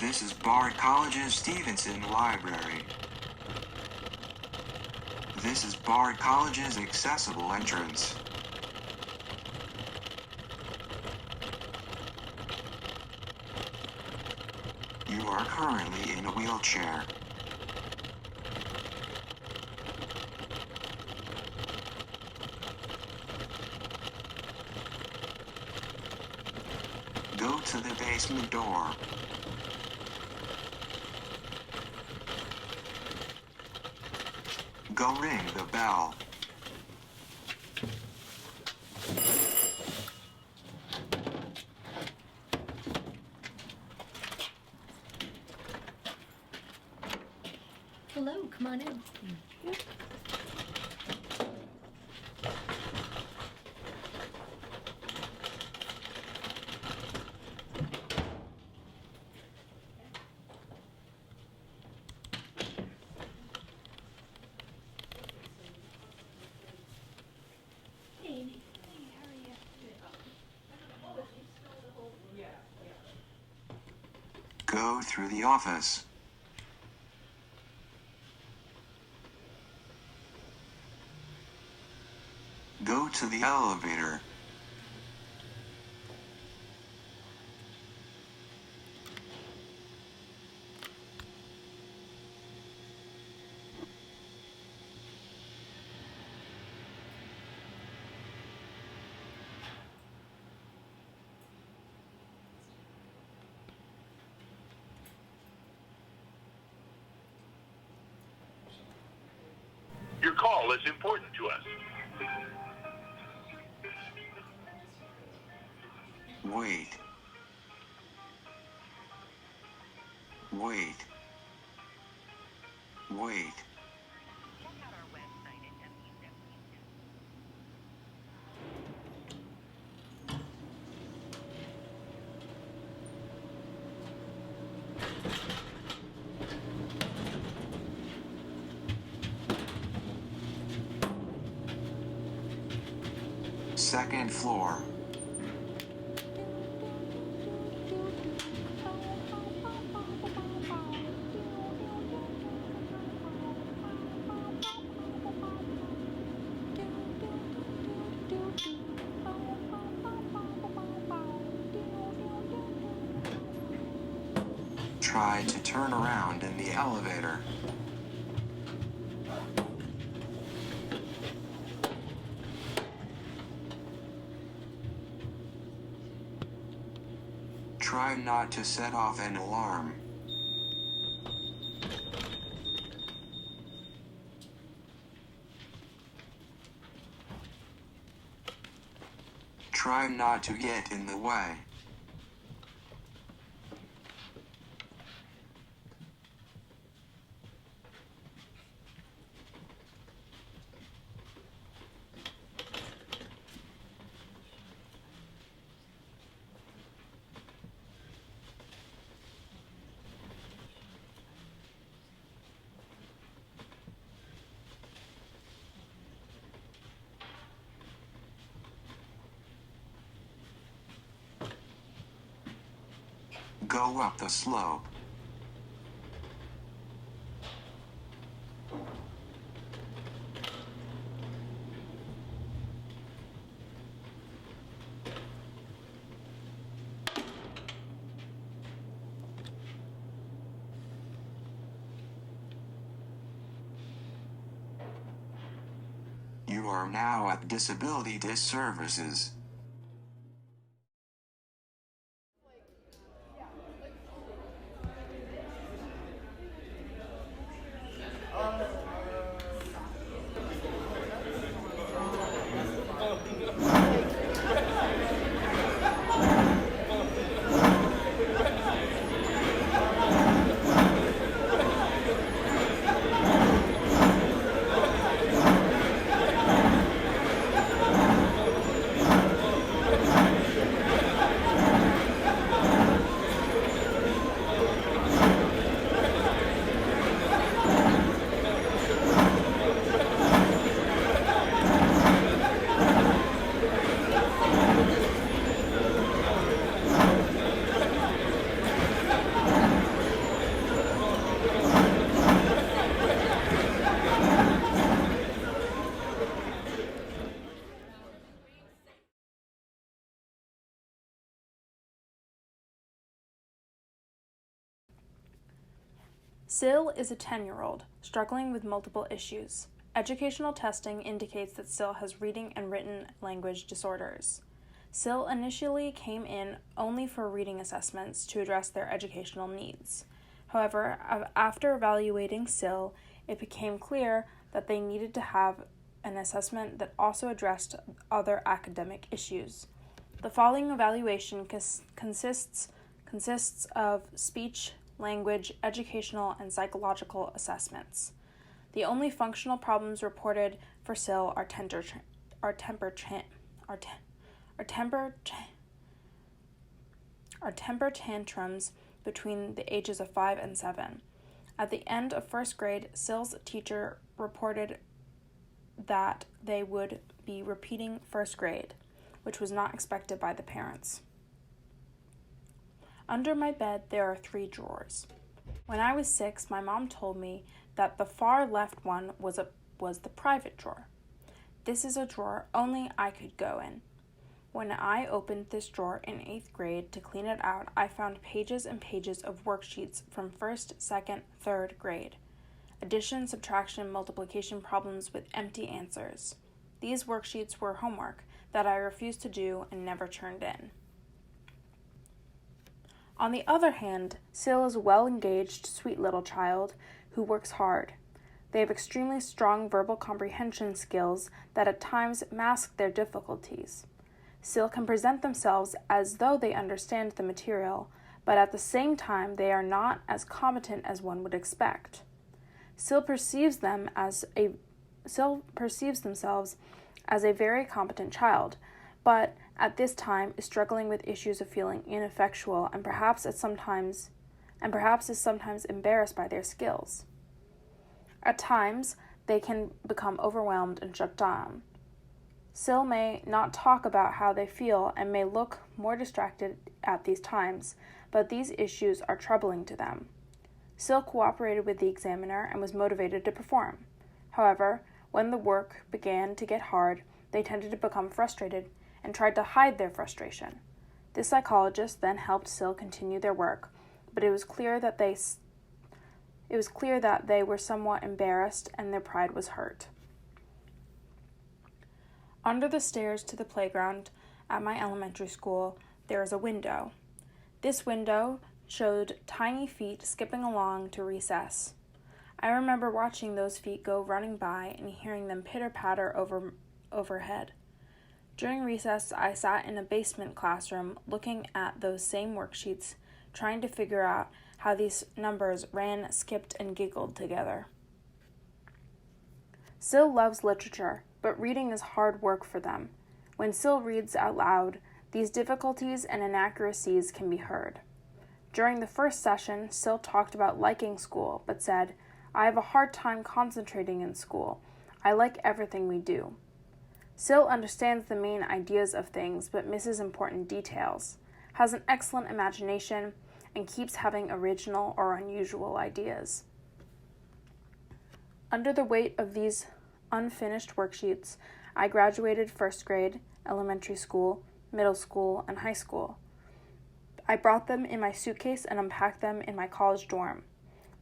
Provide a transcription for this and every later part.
This is Bard College's Stevenson Library. This is Bard College's accessible entrance. You are currently in a wheelchair. Go to the basement door. Go ring the bell. Hello, come on in. Go through the office. Go to the elevator. Your call is important to us. Wait. Wait. Wait. Second floor. Try to turn around in the elevator. Try not to set off an alarm. Try not to get in the way. Go up the slope. You are now at Disability Disservices. Syl is a 10-year-old struggling with multiple issues. Educational testing indicates that Syl has reading and written language disorders. Syl initially came in only for reading assessments to address their educational needs. However, after evaluating Syl, it became clear that they needed to have an assessment that also addressed other academic issues. The following evaluation consists of speech, language, educational, and psychological assessments. The only functional problems reported for Syl are temper tantrums between the ages of 5 and 7. At the end of first grade, Syl's teacher reported that they would be repeating first grade, which was not expected by the parents. Under my bed, there are 3 drawers. When I was 6, my mom told me that the far left one was the private drawer. This is a drawer only I could go in. When I opened this drawer in 8th grade to clean it out, I found pages and pages of worksheets from 1st, 2nd, 3rd grade. Addition, subtraction, multiplication problems with empty answers. These worksheets were homework that I refused to do and never turned in. On the other hand, Syl is a well-engaged, sweet little child who works hard. They have extremely strong verbal comprehension skills that at times mask their difficulties. Syl can present themselves as though they understand the material, but at the same time they are not as competent as one would expect. Syl perceives themselves as a very competent child, but at this time is struggling with issues of feeling ineffectual and perhaps is sometimes embarrassed by their skills. At times, they can become overwhelmed and shut down. Syl may not talk about how they feel and may look more distracted at these times, but these issues are troubling to them. Syl cooperated with the examiner and was motivated to perform. However, when the work began to get hard, they tended to become frustrated and tried to hide their frustration. The psychologist then helped Syl continue their work, but it was clear that they were somewhat embarrassed and their pride was hurt. Under the stairs to the playground at my elementary school, there is a window. This window showed tiny feet skipping along to recess. I remember watching those feet go running by and hearing them pitter-patter overhead. During recess, I sat in a basement classroom looking at those same worksheets, trying to figure out how these numbers ran, skipped, and giggled together. Syl loves literature, but reading is hard work for them. When Syl reads out loud, these difficulties and inaccuracies can be heard. During the first session, Syl talked about liking school, but said, "I have a hard time concentrating in school. I like everything we do." Syl understands the main ideas of things, but misses important details, has an excellent imagination, and keeps having original or unusual ideas. Under the weight of these unfinished worksheets, I graduated first grade, elementary school, middle school, and high school. I brought them in my suitcase and unpacked them in my college dorm.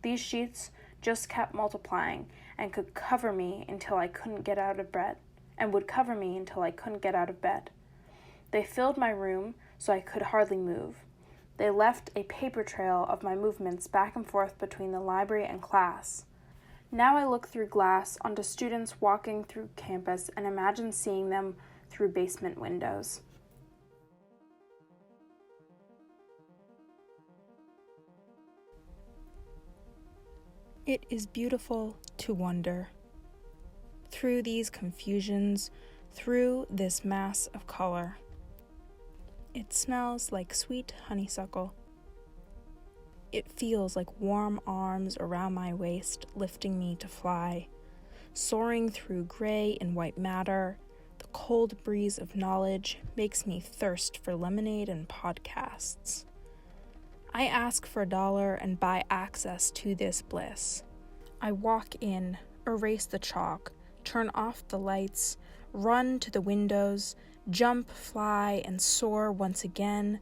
These sheets just kept multiplying and could cover me until I couldn't get out of bed. They filled my room so I could hardly move. They left a paper trail of my movements back and forth between the library and class. Now I look through glass onto students walking through campus and imagine seeing them through basement windows. It is beautiful to wonder. Through these confusions, through this mass of color. It smells like sweet honeysuckle. It feels like warm arms around my waist, lifting me to fly. Soaring through gray and white matter, the cold breeze of knowledge makes me thirst for lemonade and podcasts. I ask for $1 and buy access to this bliss. I walk in, erase the chalk, turn off the lights, run to the windows, jump, fly, and soar once again.